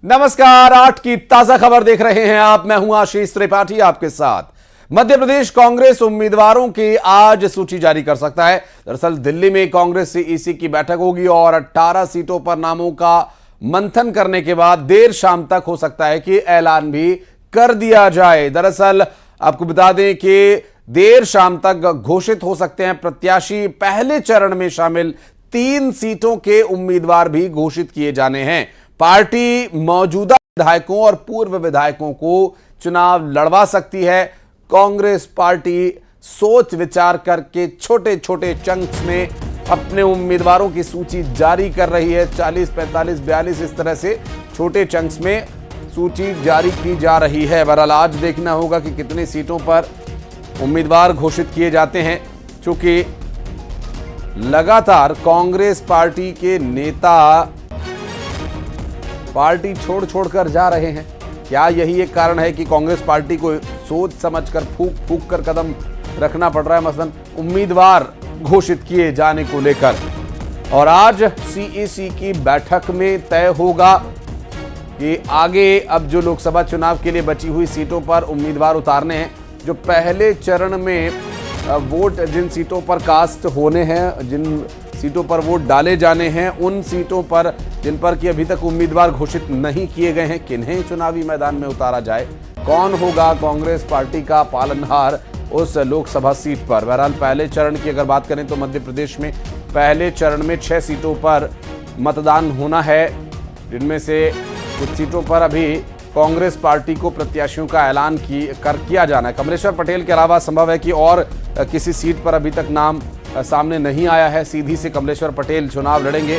नमस्कार, 8 की ताजा खबर देख रहे हैं आप। मैं हूं आशीष त्रिपाठी आपके साथ। मध्य प्रदेश कांग्रेस उम्मीदवारों की आज सूची जारी कर सकता है। दरअसल दिल्ली में कांग्रेस सीईसी की बैठक होगी और 18 सीटों पर नामों का मंथन करने के बाद देर शाम तक हो सकता है कि ऐलान भी कर दिया जाए। दरअसल आपको बता दें कि देर शाम तक घोषित हो सकते हैं प्रत्याशी। पहले चरण में शामिल 3 सीटों के उम्मीदवार भी घोषित किए जाने हैं। पार्टी मौजूदा विधायकों और पूर्व विधायकों को चुनाव लड़वा सकती है। कांग्रेस पार्टी सोच विचार करके छोटे छोटे चंक्स में अपने उम्मीदवारों की सूची जारी कर रही है। 40, 45, 42 इस तरह से छोटे चंक्स में सूची जारी की जा रही है। बहरहाल आज देखना होगा कि कितनी सीटों पर उम्मीदवार घोषित किए जाते हैं, क्योंकि लगातार कांग्रेस पार्टी के नेता पार्टी छोड़ छोड़कर जा रहे हैं। क्या यही एक कारण है कि कांग्रेस पार्टी को सोच समझकर फूक फूक कर कदम रखना पड़ रहा है, मसलन उम्मीदवार घोषित किए जाने को लेकर। और आज सीईसी की बैठक में तय होगा कि आगे अब जो लोकसभा चुनाव के लिए बची हुई सीटों पर उम्मीदवार उतारने हैं। जो पहले चरण में वोट जिन सीटों पर कास्ट होने हैं, जिन सीटों पर वोट डाले जाने हैं, उन सीटों पर जिन पर कि अभी तक उम्मीदवार घोषित नहीं किए गए हैं, किन्हें चुनावी मैदान में उतारा जाए, कौन होगा कांग्रेस पार्टी का पालनहार उस लोकसभा सीट पर। बहरहाल पहले चरण की अगर बात करें तो मध्य प्रदेश में पहले चरण में 6 सीटों पर मतदान होना है, जिनमें से कुछ सीटों पर अभी कांग्रेस पार्टी को प्रत्याशियों का ऐलान किया जाना है। कमलेश्वर पटेल के अलावा संभव है कि और किसी सीट पर अभी तक नाम सामने नहीं आया है। सीधी से कमलेश्वर पटेल चुनाव लड़ेंगे।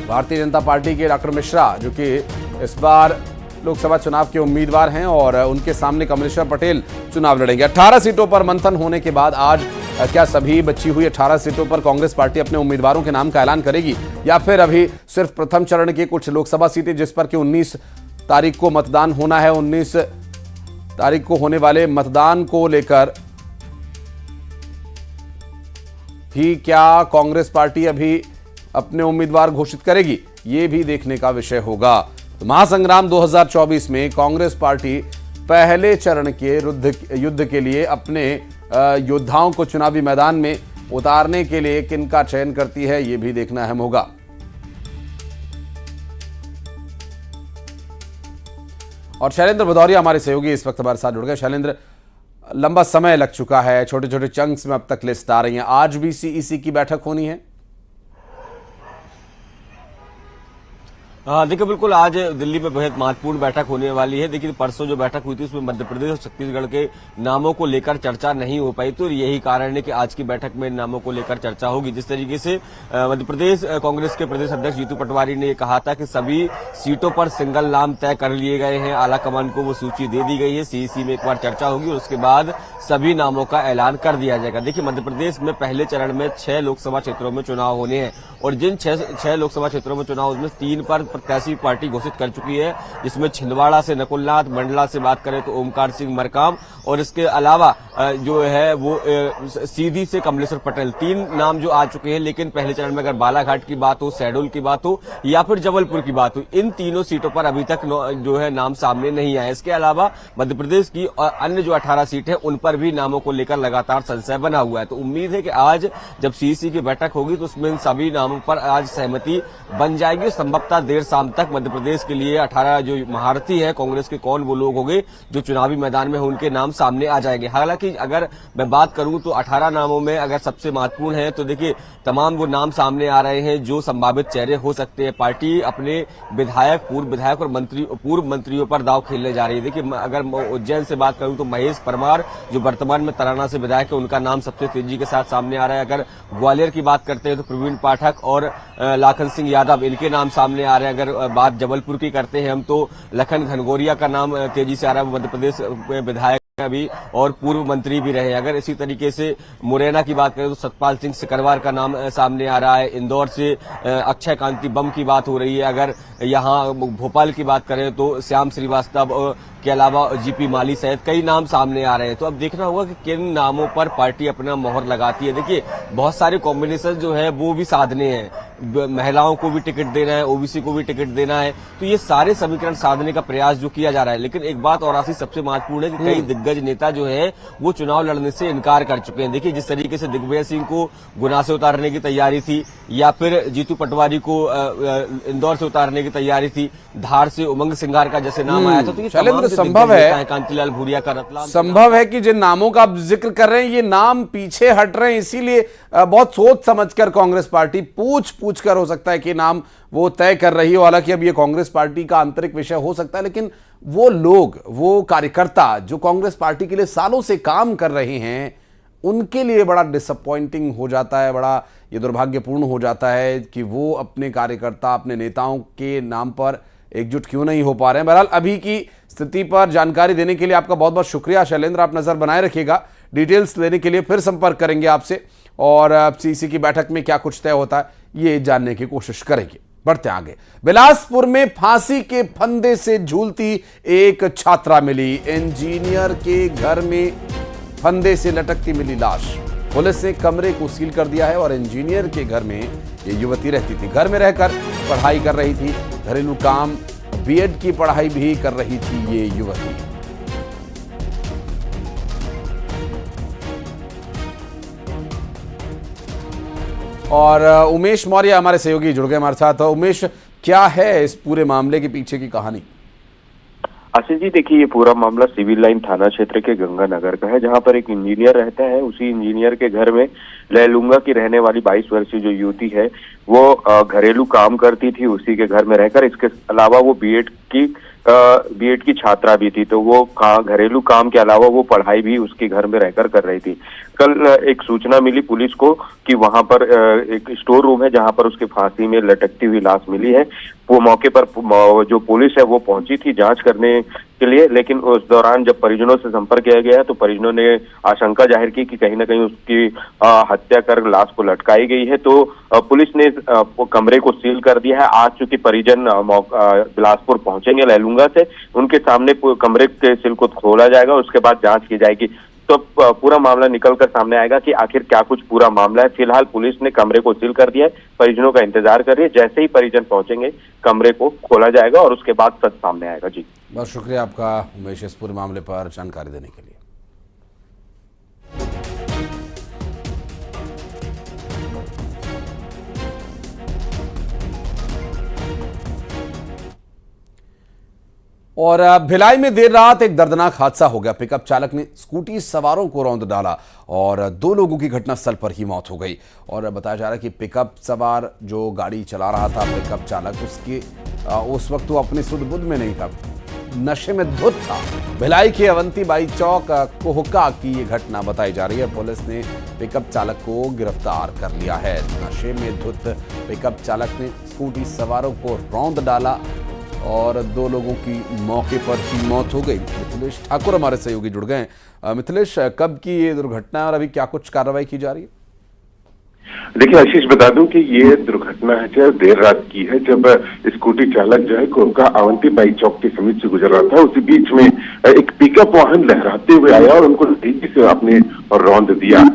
भारतीय जनता पार्टी के डॉक्टर मिश्रा, जो कि इस बार लोकसभा चुनाव के उम्मीदवार हैं, और उनके सामने कमलेश्वर पटेल चुनाव लड़ेंगे। 18 सीटों पर मंथन होने के बाद आज क्या सभी बची हुई 18 सीटों पर कांग्रेस पार्टी अपने उम्मीदवारों के नाम का ऐलान करेगी, या फिर अभी सिर्फ प्रथम चरण की कुछ लोकसभा सीटें जिस पर कि 19 तारीख को मतदान होना है, 19 तारीख को होने वाले मतदान को लेकर भी क्या कांग्रेस पार्टी अभी अपने उम्मीदवार घोषित करेगी, ये भी देखने का विषय होगा। तो महासंग्राम 2024 में कांग्रेस पार्टी पहले चरण के युद्ध के लिए अपने योद्धाओं को चुनावी मैदान में उतारने के लिए किनका चयन करती है, ये भी देखना अहम होगा। और शैलेंद्र भदौरिया हमारे सहयोगी इस वक्त हमारे साथ जुड़ गए। शैलेंद्र, लंबा समय लग चुका है, छोटे छोटे चंक्स में अब तक लिस्ट आ रही है, आज भी सीईसी की बैठक होनी है? देखिए, बिल्कुल आज दिल्ली में बेहद महत्वपूर्ण बैठक होने वाली है। देखिए, परसों जो बैठक हुई थी उसमें मध्य प्रदेश और छत्तीसगढ़ के नामों को लेकर चर्चा नहीं हो पाई, तो यही कारण है कि आज की बैठक में नामों को लेकर चर्चा होगी। जिस तरीके से मध्य प्रदेश कांग्रेस के प्रदेश अध्यक्ष जीतू पटवारी ने कहा था कि सभी सीटों पर सिंगल नाम तय कर लिए गए हैं, आलाकमान को वो सूची दे दी गई है। सीईसी में एक बार चर्चा होगी और उसके बाद सभी नामों का ऐलान कर दिया जाएगा। देखिए, मध्य प्रदेश में पहले चरण में 6 लोकसभा क्षेत्रों में चुनाव होने हैं, और जिन 6 लोकसभा क्षेत्रों में चुनाव, उसमें 3 पर प्रत्याशी पार्टी घोषित कर चुकी है, जिसमें छिंदवाड़ा से नकुलनाथ, मंडला से बात करें तो ओमकार सिंह मरकाम, और इसके अलावा जो है वो सीधी से कमलेश्वर पटेल। 3 नाम जो आ चुके हैं, लेकिन पहले चरण में अगर बालाघाट की बात हो, शहडोल की बात हो या फिर जबलपुर की बात हो, इन तीनों सीटों पर अभी तक जो है नाम सामने नहीं आए। इसके अलावा मध्य प्रदेश की अन्य जो 18 सीट है उन पर भी नामों को लेकर लगातार संशय बना हुआ है। तो उम्मीद है कि आज जब सीईसी की बैठक होगी तो उसमें इन सभी नामों पर आज सहमति बन जाएगी। संभवतः देर शाम तक मध्य प्रदेश के लिए 18 जो महारथी है कांग्रेस के, कौन वो लोग होंगे जो चुनावी मैदान में उनके नाम सामने आ जाएंगे। हालांकि अगर मैं बात करूं तो 18 नामों में अगर सबसे महत्वपूर्ण है तो देखिए तमाम वो नाम सामने आ रहे हैं जो संभावित चेहरे हो सकते हैं। पार्टी अपने विधायक, पूर्व विधायक और पूर्व मंत्रियों पर दांव खेलने जा रही है। देखिए, अगर उज्जैन से बात करूं तो महेश परमार जो वर्तमान में तराना से विधायक है, उनका नाम सबसे तेजी के साथ सामने आ रहा है। अगर ग्वालियर की बात करते हैं तो प्रवीण पाठक और लाखन सिंह यादव, इनके नाम सामने आ रहे हैं। अगर बात जबलपुर की करते हैं हम तो लखन घनघोरिया का नाम तेजी से आ रहा है, मध्य प्रदेश में विधायक अभी और पूर्व मंत्री भी रहे। अगर इसी तरीके से मुरैना की बात करें तो सतपाल सिंह सिकरवार का नाम सामने आ रहा है। इंदौर से अक्षय कांति बम की बात हो रही है। अगर यहाँ भोपाल की बात करें तो श्याम श्रीवास्तव के अलावा जीपी माली सहित कई नाम सामने आ रहे हैं। तो अब देखना होगा कि किन नामों पर पार्टी अपना मोहर लगाती है। देखिए, बहुत सारे कॉम्बिनेशन जो है वो भी साधने हैं। महिलाओं को भी टिकट देना है, ओबीसी को भी टिकट देना है। तो ये सारे समीकरण साधने का प्रयास जो किया जा रहा है। लेकिन एक बात और आशीष सबसे महत्वपूर्ण है कि कई दिग्गज नेता जो है वो चुनाव लड़ने से इनकार कर चुके हैं। देखिए जिस तरीके से दिग्विजय सिंह को गुना से उतारने की तैयारी थी, या फिर जीतू पटवारी को इंदौर से उतारने की तैयारी थी, धार से उमंग सिंघार का जैसे नाम आया था। तो ये शैलेंद्र, संभव है कांतिलाल भूरिया का रतलाम, संभव है कि जिन नामों का आप जिक्र कर रहे हैं ये नाम पीछे हट रहे हैं, इसीलिए बहुत सोच समझकर कांग्रेस पार्टी पूछ कर हो सकता है कि नाम वो तय कर रही हो। हालांकि अब ये कांग्रेस पार्टी का आंतरिक विषय हो सकता है, लेकिन वो लोग, वो कार्यकर्ता जो कांग्रेस पार्टी के लिए सालों से काम कर रहे हैं, उनके लिए बड़ा डिसअपॉइंटिंग हो जाता है, बड़ा ये दुर्भाग्यपूर्ण हो जाता है कि वो अपने कार्यकर्ता, अपने नेताओं के नाम पर एकजुट क्यों नहीं हो पा रहे हैं। बहरहाल अभी की स्थिति पर जानकारी देने के लिए आपका बहुत बहुत शुक्रिया शैलेंद्र। आप नजर बनाए रखिएगा, डिटेल्स लेने के लिए फिर संपर्क करेंगे आपसे, और सीसी की बैठक में क्या कुछ तय होता है ये जानने की कोशिश करेंगे। बढ़ते आगे, बिलासपुर में फांसी के फंदे से झूलती एक छात्रा मिली। इंजीनियर के घर में फंदे से लटकती मिली लाश। पुलिस ने कमरे को सील कर दिया है और इंजीनियर के घर में ये युवती रहती थी। घर में रहकर पढ़ाई कर रही थी, घरेलू काम, बीएड की पढ़ाई भी कर रही थी ये युवती। और उमेश मौर्य हमारे सहयोगी जुड़ गए हमारे साथ। उमेश, क्या है इस पूरे मामले के पीछे की कहानी? आशीष जी, देखिए ये पूरा मामला सिविल लाइन थाना क्षेत्र के गंगानगर का है, जहां पर एक इंजीनियर रहता है। उसी इंजीनियर के घर में लहलूंगा की रहने वाली 22 वर्षीय जो युवती है वो घरेलू काम करती थी उसी के घर में रहकर। इसके अलावा वो बीएड की छात्रा भी थी, तो वो घरेलू काम के अलावा वो पढ़ाई भी उसके घर में रहकर कर रही थी। कल एक सूचना मिली पुलिस को कि वहां पर एक स्टोर रूम है जहां पर उसके फांसी में लटकती हुई लाश मिली है। वो मौके पर जो पुलिस है वो पहुंची थी जांच करने के लिए, लेकिन उस दौरान जब परिजनों से संपर्क किया गया तो परिजनों ने आशंका जाहिर की कि कहीं ना कहीं उसकी हत्या कर लाश को लटकाई गई है। तो पुलिस ने कमरे को सील कर दिया है। आज चूंकि परिजन बिलासपुर पहुंचेंगे लहलूंगा से, उनके सामने कमरे के सील को खोला जाएगा, उसके बाद जांच की जाएगी। तो पूरा मामला निकलकर सामने आएगा कि आखिर क्या कुछ पूरा मामला है। फिलहाल पुलिस ने कमरे को सील कर दिया है, परिजनों का इंतजार कर रही है। जैसे ही परिजन पहुंचेंगे कमरे को खोला जाएगा और उसके बाद सच सामने आएगा। जी, बहुत शुक्रिया आपका उमेश इस पूरे मामले पर जानकारी देने के लिए। और भिलाई में देर रात एक दर्दनाक हादसा हो गया। पिकअप चालक ने स्कूटी सवारों को रौंद डाला और 2 लोगों की घटनास्थल पर ही मौत हो गई। और बताया जा रहा है कि पिकअप सवार जो गाड़ी चला रहा था, पिकअप चालक, उसकी उस वक्त वो अपनी सुध बुध में नहीं था, नशे में धुत था। भिलाई के अवंती बाई चौक कोहका की ये घटना बताई जा रही है। पुलिस ने पिकअप चालक को गिरफ्तार कर लिया है। नशे में धुत पिकअप चालक ने स्कूटी सवारों को रौंद डाला और 2 लोगों की मौके पर ही मौत हो गई। मिथिलेश ठाकुर हमारे सहयोगी जुड़ गए। मिथिलेश, कब की ये दुर्घटना है और अभी क्या कुछ कार्रवाई की जा रही है? देखिए आशीष, बता दूं कि ये दुर्घटना है जो देर रात की है, जब स्कूटी चालक जो है कोहका अवंती बाई चौक के समीप से गुजर रहा था। उसी बीच में एक पिकअप वाहन लहराते हुए आया और उनको तेजी से आपने रौंद दिया।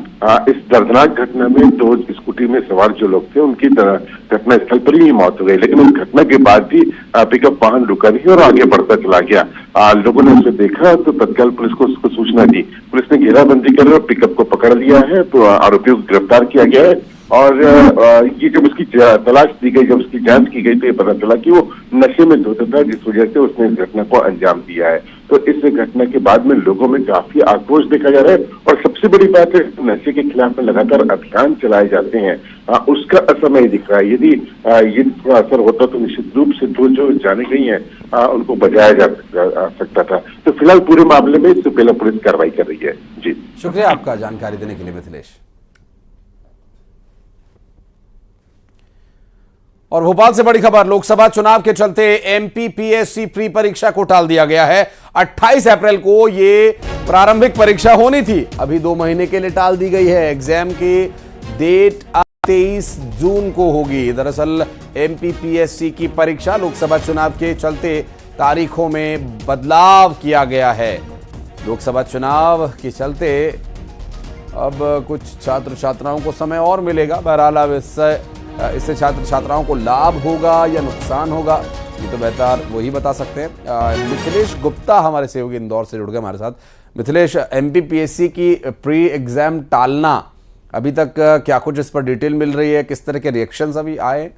इस दर्दनाक घटना में 2 स्कूटी में सवार जो लोग थे उनकी घटना स्थल पर ही मौत हो गई। लेकिन उस घटना के बाद भी पिकअप वाहन रुका नहीं और आगे बढ़ता चला गया। लोगों ने उसे देखा तो तत्काल पुलिस को उसको सूचना दी। पुलिस ने घेराबंदी कर पिकअप को पकड़ लिया है, तो आरोपियों को गिरफ्तार किया गया है। और ये जब उसकी तलाश दी गई, जब उसकी जांच की गई तो ये पता चला कि वो नशे में धुत था, जिस वजह से उसने इस घटना को अंजाम दिया है। तो इस घटना के बाद में लोगों में काफी आक्रोश देखा जा रहा है। और सबसे बड़ी बात है, नशे के खिलाफ में लगातार अभियान चलाए जाते हैं, उसका असर नहीं दिख रहा है। यदि ये असर होता तो निश्चित रूप से 2 जो जाने गई हैं उनको बचाया जा सकता था। तो फिलहाल पूरे मामले में इससे पहले पुलिस कार्रवाई कर रही है। जी, शुक्रिया आपका जानकारी देने के लिए मिथिलेश। और भोपाल से बड़ी खबर, लोकसभा चुनाव के चलते एमपीपीएससी प्री परीक्षा को टाल दिया गया है। 28 अप्रैल को ये प्रारंभिक परीक्षा होनी थी, अभी 2 महीने के लिए टाल दी गई है। एग्जाम की डेट 23 जून को होगी। दरअसल एमपीपीएससी की परीक्षा लोकसभा चुनाव के चलते तारीखों में बदलाव किया गया है। लोकसभा चुनाव के चलते अब कुछ छात्र छात्राओं को समय और मिलेगा। बहरहाल अब इससे छात्र छात्राओं को लाभ होगा या नुकसान होगा, ये तो बेहतर वही बता सकते हैं। मिथिलेश गुप्ता हमारे सहयोगी इंदौर से जुड़ गए हमारे साथ। मिथिलेश, MPPSC की प्री एग्जाम टालना, अभी तक क्या कुछ इस पर डिटेल मिल रही है? किस तरह के रिएक्शंस अभी आए?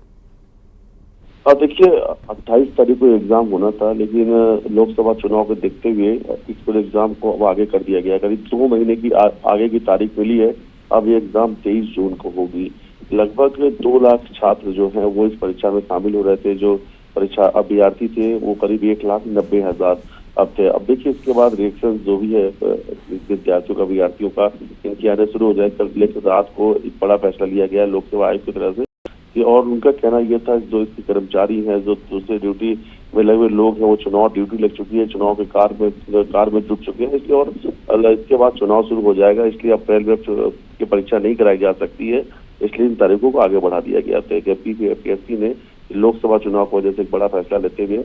देखिए 28 तारीख को एग्जाम होना था, लेकिन लोकसभा चुनाव को देखते हुए इस पर एग्जाम को अब आगे कर दिया गया। करीब 2 महीने की आगे की तारीख मिली है। अब ये एग्जाम 23 जून को होगी। लगभग 2 लाख छात्र जो हैं वो इस परीक्षा में शामिल हो रहे थे। जो परीक्षा अभ्यर्थी थे वो करीब 1,90,000 अब थे। अब देखिए इसके बाद रिएक्शन जो भी है विद्यार्थियों का, अभ्यर्थियों का, इनके आने शुरू हो जाए। कल रात को एक बड़ा फैसला लिया गया लोकसेवा आयोग की तरफ से, और उनका कहना यह था जो इसके कर्मचारी हैं, जो दूसरे ड्यूटी में लगे हुए लोग हैं, वो चुनाव ड्यूटी लग चुकी है, चुनाव के कार में जुट चुके हैं, इसलिए और इसके बाद चुनाव शुरू हो जाएगा। इसलिए अप्रैल में की परीक्षा नहीं कराई जा सकती है, इसलिए इन तारीखों को आगे बढ़ा दिया गया था। MPPSC ने लोकसभा चुनाव की वजह से एक बड़ा फैसला लेते हुए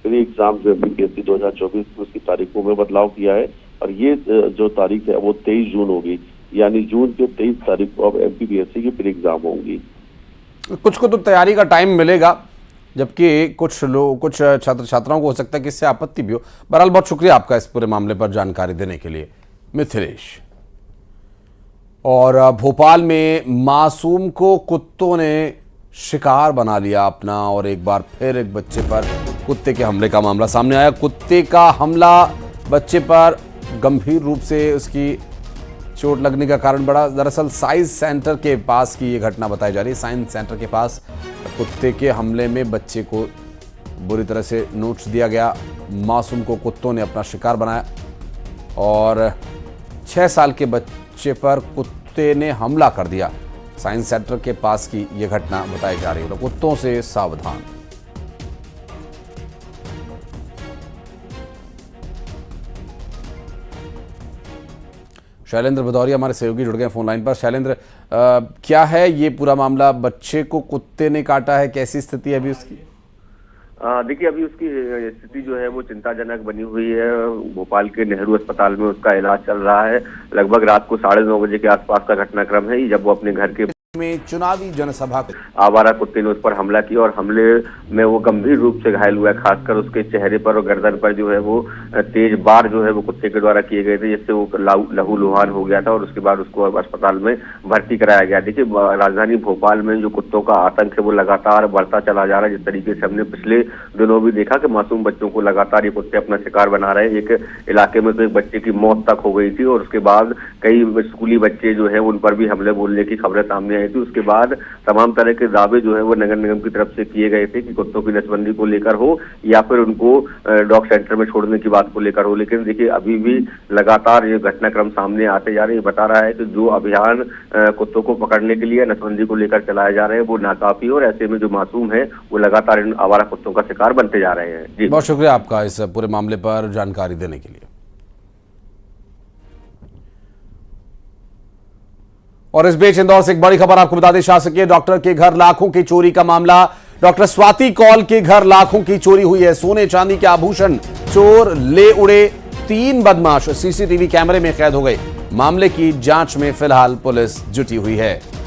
प्री एग्जाम जो MPPSC 2024 उसकी तारीखों में बदलाव किया है, और ये जो तारीख है वो 23 जून होगी, यानी जून के 23 तारीख को अब MPPSC की प्री एग्जाम होंगी। कुछ को तो तैयारी का टाइम मिलेगा, जबकि कुछ छात्र छात्राओं को हो सकता है कि इससे आपत्ति भी हो। बहरहाल बहुत शुक्रिया आपका इस पूरे मामले पर जानकारी देने के लिए, मिथिलेश। और भोपाल में मासूम को कुत्तों ने शिकार बना लिया अपना, और एक बार फिर एक बच्चे पर कुत्ते के हमले का मामला सामने आया। कुत्ते का हमला बच्चे पर गंभीर रूप से उसकी चोट लगने का कारण बढ़ा। दरअसल साइंस सेंटर के पास की ये घटना बताई जा रही है। साइंस सेंटर के पास कुत्ते के हमले में बच्चे को बुरी तरह से नोच दिया गया। मासूम को कुत्तों ने अपना शिकार बनाया, और 6 साल के बच्चे पर कुत्ते ने हमला कर दिया। साइंस सेंटर के पास की ये घटना बताई जा रही है, तो कुत्तों से सावधान। शैलेंद्र भदौरिया हमारे सहयोगी जुड़ गए फोन लाइन पर। शैलेंद्र, क्या है ये पूरा मामला? बच्चे को कुत्ते ने काटा है, कैसी स्थिति है अभी उसकी? देखिए अभी उसकी स्थिति जो है वो चिंताजनक बनी हुई है। भोपाल के नेहरू अस्पताल में उसका इलाज चल रहा है। लगभग रात को 9:30 बजे के आसपास का घटनाक्रम है, जब वो अपने घर के में चुनावी जनसभा आवारा कुत्ते ने उस पर हमला किया, और हमले में वो गंभीर रूप से घायल हुआ है। खासकर उसके चेहरे पर और गर्दन पर जो है वो तेज बार जो है वो कुत्ते के द्वारा किए गए थे, जिससे वो लहूलुहान हो गया था, और उसके बाद उसको अस्पताल में भर्ती कराया गया। देखिए राजधानी भोपाल में जो कुत्तों का आतंक है वो लगातार बढ़ता चला जा रहा है। जिस तरीके से हमने पिछले दिनों भी देखा कि मासूम बच्चों को लगातार ये कुत्ते अपना शिकार बना रहे हैं। एक इलाके में तो एक बच्चे की मौत तक हो गई थी, और उसके बाद कई स्कूली बच्चे जो है उन पर भी हमले बोलने की खबरें सामने आई थी। उसके बाद तमाम तरह के दावे जो है वो नगर निगम की तरफ से किए गए थे कि कुत्तों की नसबंदी को लेकर हो, या फिर उनको डॉग सेंटर में छोड़ने की बात को लेकर हो। लेकिन देखिए अभी भी लगातार ये घटनाक्रम सामने आते जा रहे हैं। बता रहा है कि जो अभियान कुत्तों को पकड़ने के लिए, नसबंदी को लेकर चलाए जा रहे हैं, वो नाकाफी, और ऐसे में जो मासूम है वो लगातार इन आवारा कुत्तों का शिकार बनते जा रहे हैं। जी बहुत शुक्रिया आपका इस पूरे मामले पर जानकारी देने के लिए। और इस बीच इंदौर से एक बड़ी खबर आपको बता दें, शासकीय डॉक्टर के घर लाखों की चोरी का मामला। डॉक्टर स्वाति कौल के घर लाखों की चोरी हुई है। सोने चांदी के आभूषण चोर ले उड़े। 3 बदमाश सीसीटीवी कैमरे में कैद हो गए। मामले की जांच में फिलहाल पुलिस जुटी हुई है।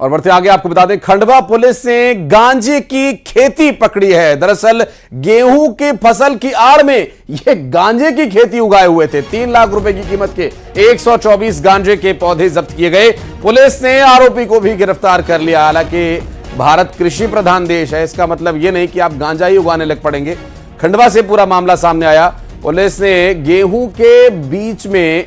और बढ़ते आगे आपको बता दें, खंडवा पुलिस ने गांजे की खेती पकड़ी है। दरअसल गेहूं की फसल की आड़ में ये गांजे की खेती उगाए हुए थे। 3 लाख रुपए की कीमत के 124 गांजे के पौधे जब्त किए गए। पुलिस ने आरोपी को भी गिरफ्तार कर लिया। हालांकि भारत कृषि प्रधान देश है, इसका मतलब यह नहीं कि आप गांजा ही उगाने लग पड़ेंगे। खंडवा से पूरा मामला सामने आया। पुलिस ने गेहूं के बीच में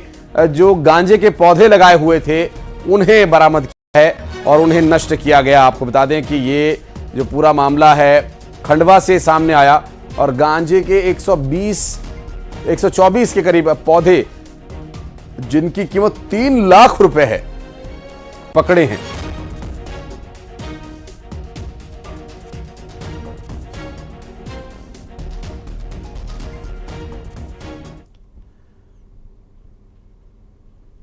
जो गांजे के पौधे लगाए हुए थे उन्हें बरामद किया है और उन्हें नष्ट किया गया। आपको बता दें कि ये जो पूरा मामला है खंडवा से सामने आया और गांजे के 124 के करीब पौधे जिनकी कीमत 3 लाख रुपए है, पकड़े हैं।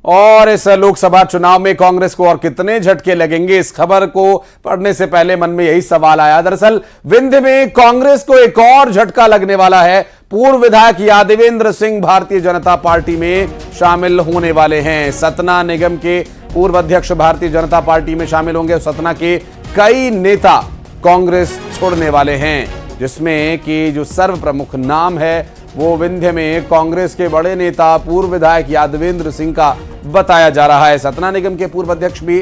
और इस लोकसभा चुनाव में कांग्रेस को और कितने झटके लगेंगे, इस खबर को पढ़ने से पहले मन में यही सवाल आया। दरअसल विंध्य में कांग्रेस को एक और झटका लगने वाला है। पूर्व विधायक यादवेंद्र सिंह भारतीय जनता पार्टी में शामिल होने वाले हैं। सतना निगम के पूर्व अध्यक्ष भारतीय जनता पार्टी में शामिल होंगे। सतना के कई नेता कांग्रेस छोड़ने वाले हैं, जिसमें कि जो सर्व प्रमुख नाम है वो विंध्य में कांग्रेस के बड़े नेता पूर्व विधायक यादवेंद्र सिंह का बताया जा रहा है। सतना निगम के पूर्व अध्यक्ष भी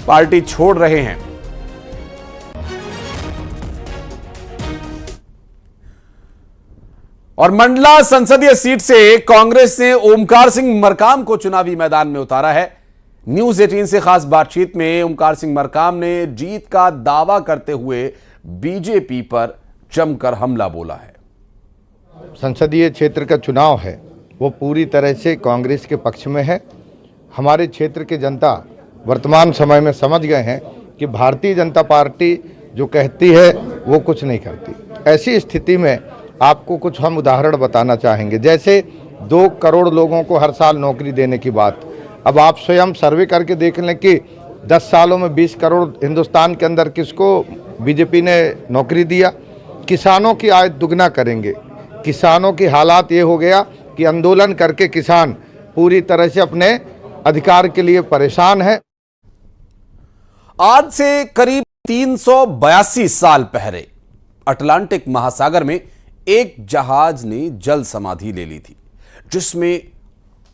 पार्टी छोड़ रहे हैं। और मंडला संसदीय सीट से कांग्रेस ने ओमकार सिंह मरकाम को चुनावी मैदान में उतारा है। न्यूज 18 से खास बातचीत में ओमकार सिंह मरकाम ने जीत का दावा करते हुए बीजेपी पर जमकर हमला बोला है। संसदीय क्षेत्र का चुनाव है वो पूरी तरह से कांग्रेस के पक्ष में है। हमारे क्षेत्र की जनता वर्तमान समय में समझ गए हैं कि भारतीय जनता पार्टी जो कहती है वो कुछ नहीं करती। ऐसी स्थिति में आपको कुछ हम उदाहरण बताना चाहेंगे। जैसे 2 करोड़ लोगों को हर साल नौकरी देने की बात, अब आप स्वयं सर्वे करके देख लें कि 10 सालों में 20 करोड़ हिंदुस्तान के अंदर किसको बीजेपी ने नौकरी दिया। किसानों की आय दुगना करेंगे। किसानों की हालात ये हो गया कि आंदोलन करके किसान पूरी तरह से अपने अधिकार के लिए परेशान है। आज से करीब 382 साल पहले अटलांटिक महासागर में एक जहाज ने जल समाधि ले ली थी, जिसमें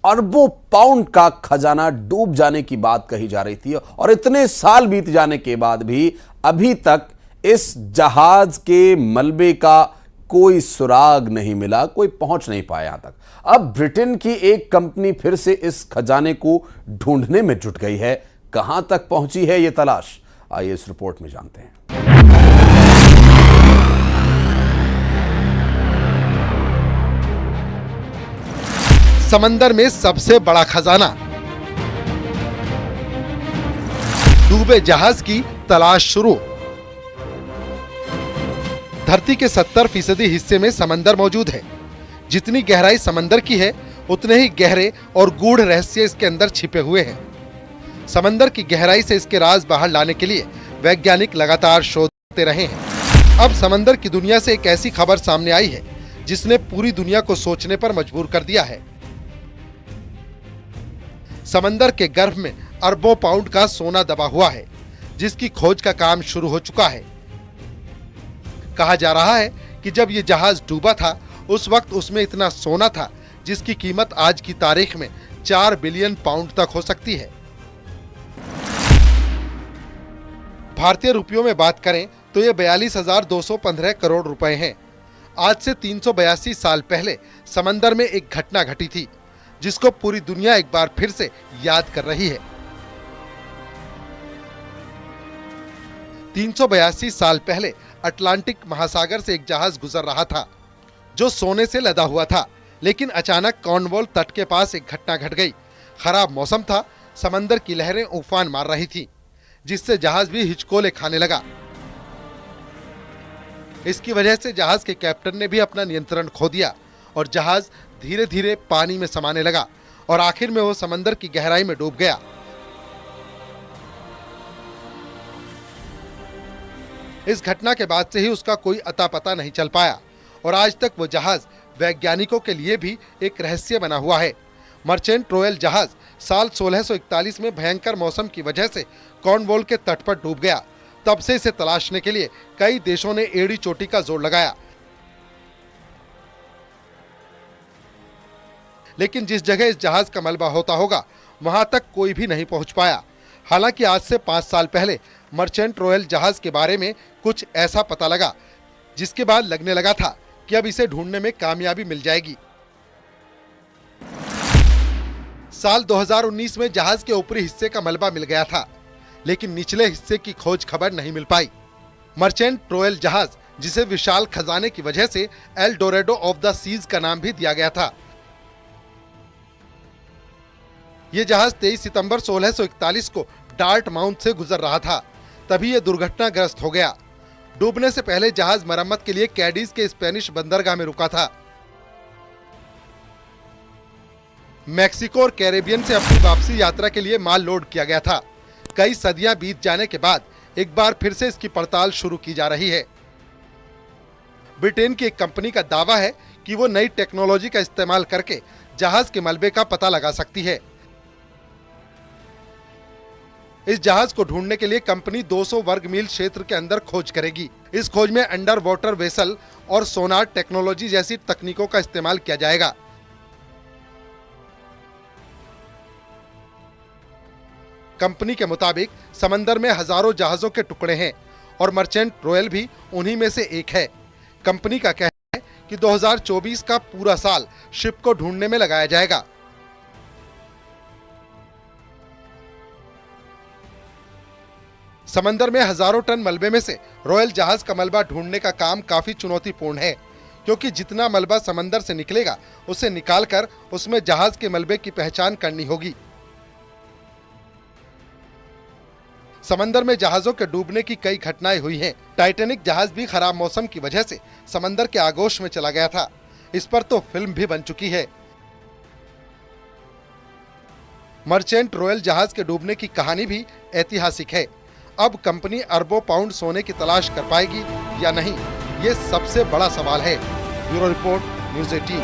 अरबों पाउंड का खजाना डूब जाने की बात कही जा रही थी। और इतने साल बीत जाने के बाद भी अभी तक इस जहाज के मलबे का कोई सुराग नहीं मिला, कोई पहुंच नहीं पाया यहां तक। अब ब्रिटेन की एक कंपनी फिर से इस खजाने को ढूंढने में जुट गई है। कहां तक पहुंची है यह तलाश, आइए इस रिपोर्ट में जानते हैं। समंदर में सबसे बड़ा खजाना, डूबे जहाज की तलाश शुरू। धरती के 70% हिस्से में समंदर मौजूद है। जितनी गहराई समंदर की है उतने ही गहरे और गूढ़ रहस्य इसके अंदर छिपे हुए हैं। समंदर की गहराई से इसके राज बाहर लाने के लिए वैज्ञानिक लगातार शोध करते रहे हैं। अब समंदर की दुनिया से एक ऐसी खबर सामने आई है जिसने पूरी दुनिया को सोचने पर मजबूर कर दिया है। समंदर के गर्भ में अरबों पाउंड का सोना दबा हुआ है, जिसकी खोज का काम शुरू हो चुका है। कहा जा रहा है कि जब ये जहाज डूबा था उस वक्त उसमें इतना सोना था जिसकी कीमत आज की तारीख में 4 बिलियन पाउंड तक हो सकती है। भारतीय रुपयों में बात करें तो ये 42,215 करोड़ रुपए हैं। आज से 382 साल पहले समंदर में एक घटना घटी थी जिसको पूरी दुनिया एक बार फिर से याद कर रही है। 382 साल पहले अटलांटिक महासागर से एक जहाज गुजर रहा था जो सोने से लदा हुआ था, लेकिन अचानक कॉर्नवॉल तट के पास एक घटना घट गई। खराब मौसम था, समंदर की लहरें उफान मार रही थी, जिससे जहाज भी हिचकोले खाने लगा। इसकी वजह से जहाज के कैप्टन ने भी अपना नियंत्रण खो दिया और जहाज धीरे धीरे पानी में समाने लगा और आखिर में वो समंदर की गहराई में डूब गया। इस घटना के बाद से ही उसका कोई अता पता नहीं चल पाया और आज तक वो जहाज वैज्ञानिकों के लिए भी एक रहस्य बना हुआ है। मर्चेंट रॉयल जहाज साल 1641 में भयंकर मौसम की वजह से कॉर्नवॉल के तट पर डूब गया। तब से इसे तलाशने के लिए कई देशों ने एड़ी चोटी का जोर लगाया, लेकिन जिस जगह इस जहाज का मलबा होता होगा वहां तक कोई भी नहीं पहुंच पाया। हालांकि आज से 5 साल पहले मर्चेंट रॉयल जहाज के बारे में कुछ ऐसा पता लगा जिसके बाद लगने लगा था कि अब इसे ढूंढने में कामयाबी मिल जाएगी। साल 2019 में जहाज के ऊपरी हिस्से का मलबा मिल गया था, लेकिन निचले हिस्से की खोज खबर नहीं मिल पाई। मर्चेंट रॉयल जहाज, जिसे विशाल खजाने की वजह से एल डोरेडो ऑफ द सीज का नाम भी दिया गया था, ये जहाज 23 सितंबर 1641 को डार्ट माउंट से गुजर रहा था, तभी ये दुर्घटनाग्रस्त हो गया। डूबने से पहले जहाज मरम्मत के लिए कैडीज के स्पेनिश बंदरगाह में रुका था। मैक्सिको और कैरेबियन से अपनी वापसी यात्रा के लिए माल लोड किया गया था। कई सदियां बीत जाने के बाद एक बार फिर से इसकी पड़ताल शुरू की जा रही है। ब्रिटेन की एक कंपनी का दावा है कि वो नई टेक्नोलॉजी का इस्तेमाल करके जहाज के मलबे का पता लगा सकती है। इस जहाज को ढूंढने के लिए कंपनी 200 वर्ग मील क्षेत्र के अंदर खोज करेगी। इस खोज में अंडर वाटर वेसल और सोनार टेक्नोलॉजी जैसी तकनीकों का इस्तेमाल किया जाएगा। कंपनी के मुताबिक समंदर में हजारों जहाजों के टुकड़े हैं और मर्चेंट रॉयल भी उन्हीं में से एक है। कंपनी का कहना है कि 2024 का पूरा साल शिप को ढूंढने में लगाया जाएगा। समंदर में हजारों टन मलबे में से रॉयल जहाज का मलबा ढूंढने का काम काफी चुनौतीपूर्ण है, क्योंकि जितना मलबा समंदर से निकलेगा उसे निकालकर उसमें जहाज के मलबे की पहचान करनी होगी। समंदर में जहाजों के डूबने की कई घटनाएं हुई हैं। टाइटैनिक जहाज भी खराब मौसम की वजह से समंदर के आगोश में चला गया था। इस पर तो फिल्म भी बन चुकी है। मर्चेंट रॉयल जहाज के डूबने की कहानी भी ऐतिहासिक है। अब कंपनी अरबों पाउंड सोने की तलाश कर पाएगी या नहीं, ये सबसे बड़ा सवाल है। Bureau report, news 18।